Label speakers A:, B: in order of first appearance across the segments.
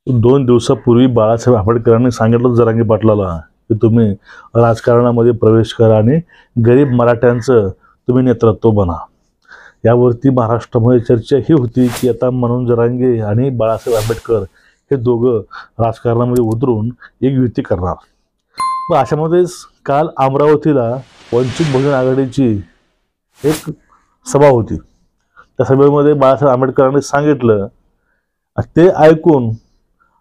A: 2 दिवसापूर्वी बाळासाहेब आंबेडकरांनी सांगितलं जरांगे पाटलाला की तुम्ही राजकारणामध्ये प्रवेश करा आणि गरीब मराठ्यांचं तुम्ही नेतृत्व बना। यावरती महाराष्ट्रामध्ये चर्चा ही होती की आता मनोज जरांगे आणि बाळासाहेब आंबेडकर हे दोघं राजकारणामध्ये उतरून एक युती करणार। मग अशामध्येच काल अमरावतीला वंचित बहुजन आघाडीची एक सभा होती। त्या सभेमध्ये बाळासाहेब आंबेडकरांनी सांगितलं, ते ऐकून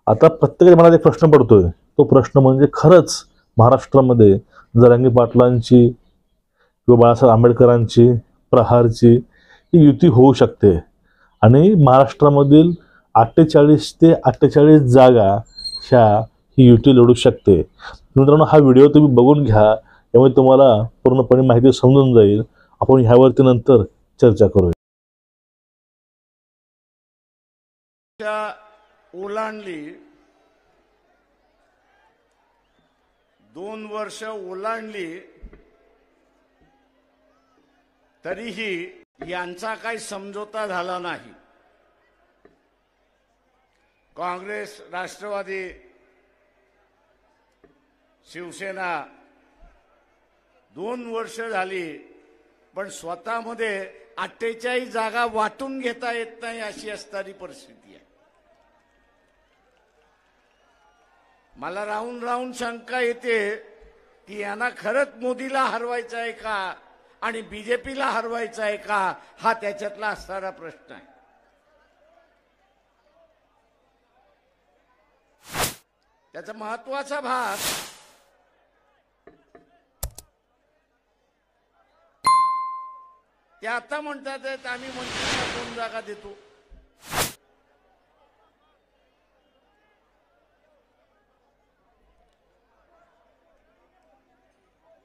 A: आता प्रत्येक मनात एक प्रश्न पडतोय। तो प्रश्न म्हणजे खरंच महाराष्ट्रामध्ये जरांगे पाटलांची किंवा बाळासाहेब आंबेडकरांची प्रहारची ही युती होऊ शकते आणि महाराष्ट्रामधील 48 ते 48 जागा ह्या ही युती लढू शकते। मित्रांनो, हा व्हिडिओ तुम्ही बघून घ्या, त्यामुळे तुम्हाला पूर्णपणे माहिती समजून जाईल। आपण ह्यावरती नंतर चर्चा करूया।
B: ओलांडली 2 वर्ष ओलांडली तरीही यांचा काही समझोता झाला नाही। काँग्रेस, राष्ट्रवादी, शिवसेना 2 वर्ष झाली पण स्वतःमध्ये 48 जागा वाटून घेता येत नाही अशी असणारी परिस्थिती आहे। मला राहून राहून शंका येते की यांना खरंच मोदीला हरवायचं आहे का आणि बीजेपीला हरवायचं आहे का, हा त्याच्यातला असणारा प्रश्न आहे। त्याचा महत्वाचा भाग ते आता म्हणतात आम्ही मंत्र्यांना 2 जागा देतो।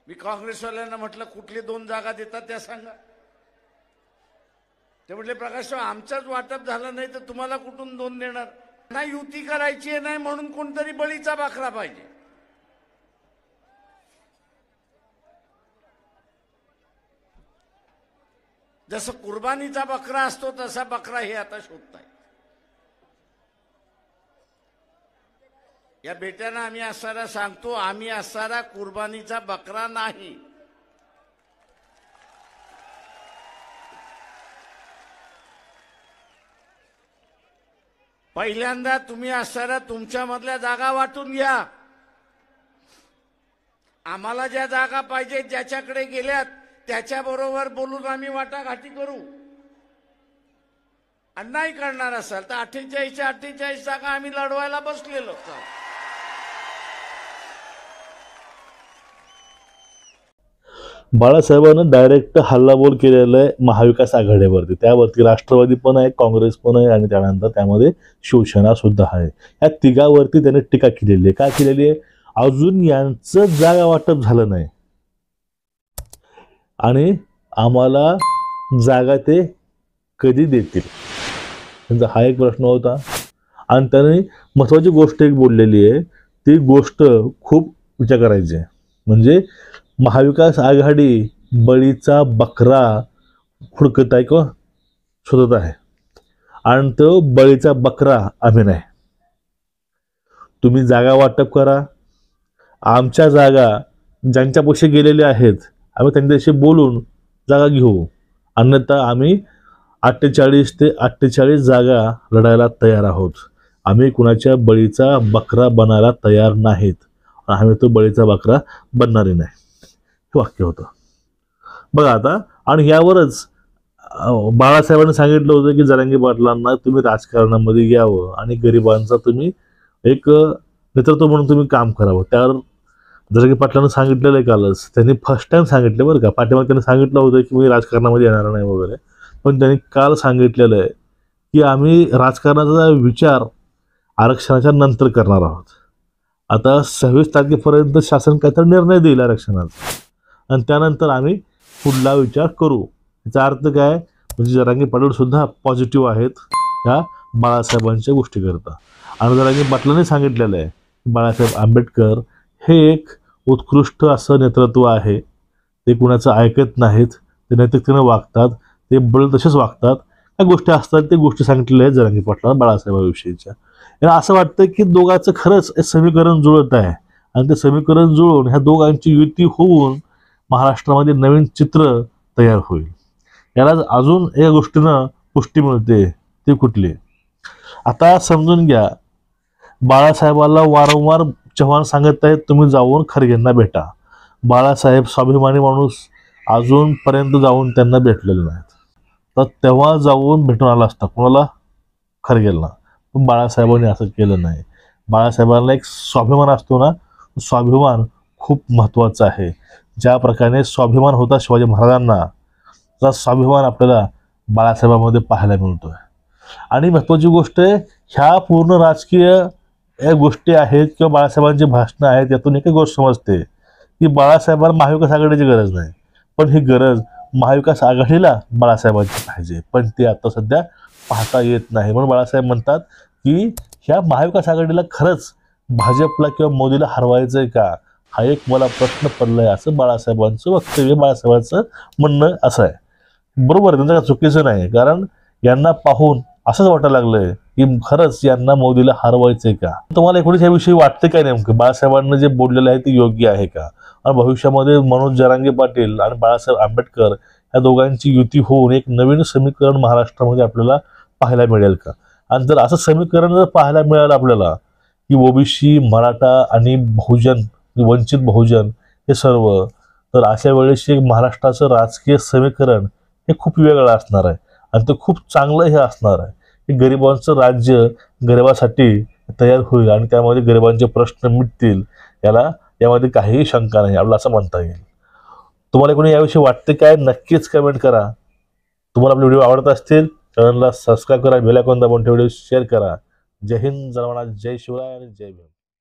B: मी काँग्रेसवाल्यांना म्हटलं कुठले 2 जागा देतात त्या सांगा। ते म्हटले प्रकाशराव आमचाच वाटप झालं नाही तर तुम्हाला कुठून 2 देणार, ना युती करायची नाही म्हणून कोणतरी बळीचा बकरा पाहिजे। जसं कुर्बानीचा बकरा असतो तसा बकरा हे आता शोधताय। या बेट्यांना आम्ही असणारा सांगतो, आम्ही असणारा कुर्बानीचा बकरा नाही। पहिल्यांदा तुम्ही असणारा तुमच्यामधल्या जागा वाटून घ्या। आम्हाला ज्या जागा पाहिजे ज्याच्याकडे गेल्यात त्याच्याबरोबर बोलून आम्ही वाटाघाटी करू। आणि नाही करणार असाल तर 48च्या 48 जागा आम्ही लढवायला बसलेलो आहोत।
A: बाळासाहेबांना डायरेक्ट हल्लाबोल केलेला आहे महाविकास आघाडीवरती। त्यावरती राष्ट्रवादी पण आहे, काँग्रेस पण आहे आणि त्यानंतर त्यामध्ये शिवसेना सुद्धा आहे। या तिघावरती त्याने टीका केलेली आहे। का केलेली आहे? अजून यांचं जागा वाटप झालं नाही आणि आम्हाला जागा ते कधी देतील, त्यांचा हा एक प्रश्न होता। आणि त्याने महत्वाची गोष्ट एक बोललेली आहे, ती गोष्ट खूप विचार करायची आहे। म्हणजे महाविकास आघाडी बळीचा बकरा हुडकत आहे किंवा शोधत आहे आणि तो बळीचा बकरा आम्ही नाही। तुम्ही जागा वाटप करा, आमच्या जागा ज्यांच्या पैसे गेलेले आहेत आम्ही त्यांच्याशी बोलून जागा घेऊ, अन्यथा आम्ही 48 ते 48 जागा लढायला तयार आहोत। आम्ही कुणाच्या बळीचा बकरा बनायला तयार नाहीत, आम्ही तो बळीचा बकरा बनणारे नाही, हे वाक्य होतं बघा आता। आणि यावरच बाळासाहेबांनी सांगितलं होतं की जरांगे पाटलांना तुम्ही राजकारणामध्ये यावं आणि गरिबांचा तुम्ही एक नेतृत्व म्हणून तुम्ही काम करावं। त्यावर जरांगे पाटलांना सांगितलेलं आहे कालच, त्यांनी फर्स्ट टाइम सांगितलं बरं का। पाठीमागे त्यांनी सांगितलं होतं की मी राजकारणामध्ये येणार नाही वगैरे, पण त्यांनी काल सांगितलेलं आहे की आम्ही राजकारणाचा विचार आरक्षणाच्या नंतर करणार आहोत। आता 26 तारखेपर्यंत शासन काहीतरी निर्णय देईल आरक्षणाचा आणि त्यानंतर आम्ही पुढला विचार करू। याचा अर्थ काय? म्हणजे जरांगे पाटील सुद्धा पॉझिटिव्ह आहेत या बाळासाहेबांच्या गोष्टीकरता। आणि जरांगे पाटलांनी सांगितलेलं आहे बाळासाहेब आंबेडकर हे एक उत्कृष्ट असं नेतृत्व आहे, ते कुणाचं ऐकत नाहीत, ते नैतिकतेने वागतात, ते बळ तसेच वागतात। या गोष्टी असतात, ते गोष्टी सांगितलेल्या आहेत जरांगे पाटलांना बाळासाहेबांविषयीच्या। याला असं वाटतं की दोघांचं खरंच एक समीकरण जुळत आहे आणि ते समीकरण जुळून ह्या दोघांची युती होऊन महाराष्ट्रामध्ये नवीन चित्र तयार होईल. याला अजून एका गोष्टीनं पुष्टी मिळते. ती कुठली? आता समजून घ्या, बाळासाहेबांना वारंवार चव्हाण सांगत आहेत तुम्ही जाऊन खरगेंना भेटा. बाळासाहेब स्वाभिमानी माणूस अजूनपर्यंत जाऊन त्यांना भेटलेले नाहीत. तर तेव्हा जाऊन भेटून आला असता कोणाला? खरगेंना. पण बाळासाहेबांनी असं केलं नाही. बाळासाहेबांना एक स्वाभिमान असतो ना, स्वाभिमान खूप महत्त्वाचा आहे. ज्या प्रकारे स्वाभिमान होता शिवाजी महाराजांना, त्याचा स्वाभिमान आपल्याला बाळासाहेबांमध्ये पाहायला मिळतोय. आणि महत्त्वाची गोष्ट आहे, ह्या पूर्ण राजकीय या गोष्टी आहेत किंवा बाळासाहेबांची भाषणं आहेत, यातून एक गोष्ट समजते की बाळासाहेबांना महाविकास आघाडीची गरज नाही, पण ही गरज महाविकास आघाडीला बाळासाहेबांची पाहिजे, पण ती आता सध्या पाहता येत नाही. म्हणून बाळासाहेब म्हणतात की ह्या महाविकास आघाडीला खरंच भाजपला किंवा मोदीला हरवायचं आहे का, हा एक मला प्रश्न पडलाय, असं बाळासाहेबांचं वक्तव्य, बाळासाहेबांचं म्हणणं असं आहे. बरोबर, त्यांचं काय चुकीचं नाही, कारण यांना पाहून असंच वाटायला लागलंय की खरंच यांना मोदीला हरवायचंय का. तुम्हाला एकूणच याविषयी वाटतं काय नेमकं? बाळासाहेबांना जे बोललेलं आहे ते योग्य आहे का? आणि भविष्यामध्ये मनोज जरांगे पाटील आणि बाळासाहेब आंबेडकर या दोघांची युती होऊन एक नवीन समीकरण महाराष्ट्रामध्ये आपल्याला पाहायला मिळेल का? आणि जर असं समीकरण जर पाहायला मिळालं आपल्याला की ओबीसी, मराठा आणि बहुजन, वंचित बहुजन हे सर्व, तर अशा वेळेस एक महाराष्ट्राचं राजकीय समीकरण हे खूप वेगळं असणार आहे आणि ते खूप चांगलं हे असणार आहे. हे गरिबांचं राज्य गरिबासाठी तयार होईल आणि त्यामध्ये गरिबांचे प्रश्न मिटतील, यामध्ये काहीही शंका नाही, आपल्याला असं म्हणता येईल. तुम्हाला कोणी याविषयी वाटते काय? नक्कीच कमेंट करा. तुम्हाला आपले व्हिडिओ आवडत असतील चॅनलला सबस्क्राईब करा, बेल आयकॉन दाबून व्हिडिओ शेअर करा. जय हिंद, जय महाराज, जय शिवराय आणि जय भीम.